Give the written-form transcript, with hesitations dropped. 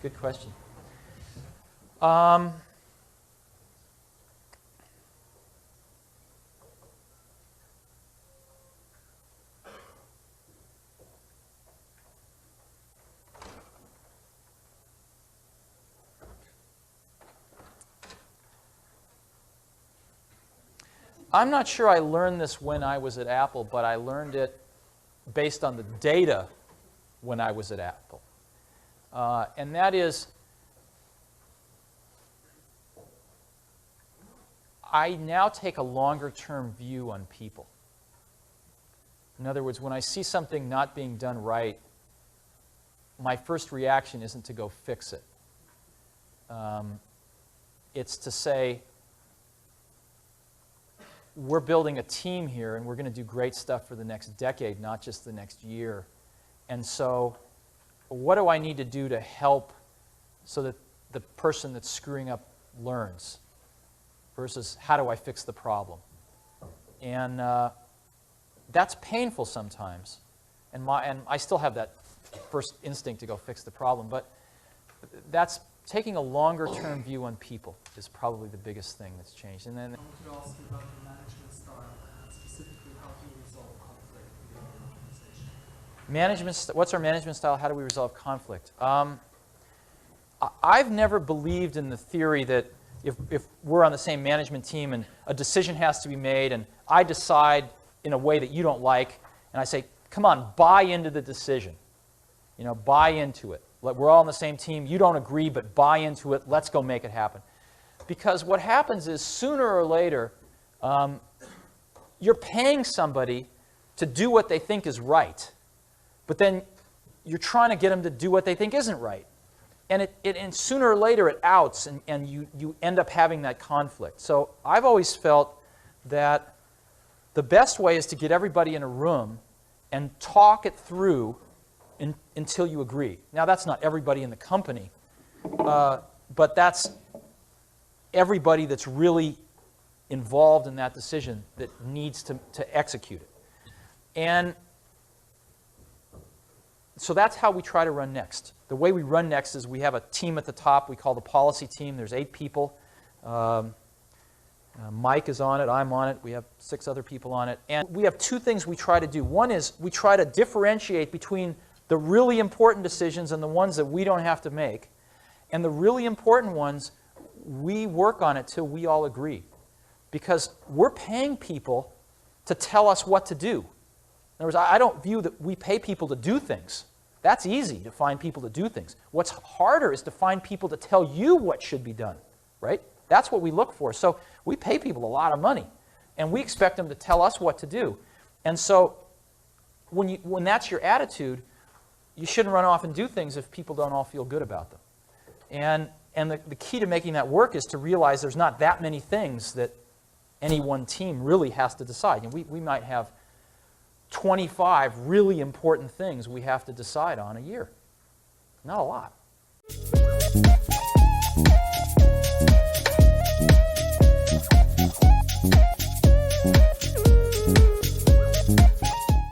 Good question. I'm not sure I learned this when I was at Apple, but I learned it based on the data when I was at Apple. And that is, I now take a longer-term view on people. In other words, when I see something not being done right, my first reaction isn't to go fix it. It's to say, we're building a team here, and we're going to do great stuff for the next decade, not just the next year. And so what do I need to do to help so that the person that's screwing up learns versus how do I fix the problem? And that's painful sometimes. And I still have that first instinct to go fix the problem. But that's taking a longer-term view on people is probably the biggest thing that's changed. And then I want to ask you about your management style and specifically how do you resolve conflict within your organization? what's our management style? How do we resolve conflict? I've never believed in the theory that if we're on the same management team and a decision has to be made and I decide in a way that you don't like, and I say, come on, buy into the decision. You know, buy into it. We're all on the same team. You don't agree, but buy into it. Let's go make it happen. Because what happens is sooner or later, you're paying somebody to do what they think is right, but then you're trying to get them to do what they think isn't right. And and sooner or later it outs, and you end up having that conflict. So I've always felt that the best way is to get everybody in a room and talk it through until you agree. Now, that's not everybody in the company, but that's everybody that's really involved in that decision that needs to execute it. And so that's how we try to run NeXT. The way we run NeXT is we have a team at the top we call the policy team. There's 8 people. Mike is on it, I'm on it, we have 6 other people on it. And we have 2 things we try to do. One is we try to differentiate between the really important decisions and the ones that we don't have to make. And the really important ones, we work on it till we all agree. Because we're paying people to tell us what to do. In other words, I don't view that we pay people to do things. That's easy, to find people to do things. What's harder is to find people to tell you what should be done, right? That's what we look for. So we pay people a lot of money, and we expect them to tell us what to do. And so when that's your attitude, you shouldn't run off and do things if people don't all feel good about them. And the key to making that work is to realize there's not that many things that any one team really has to decide. And we might have 25 really important things we have to decide on a year. Not a lot.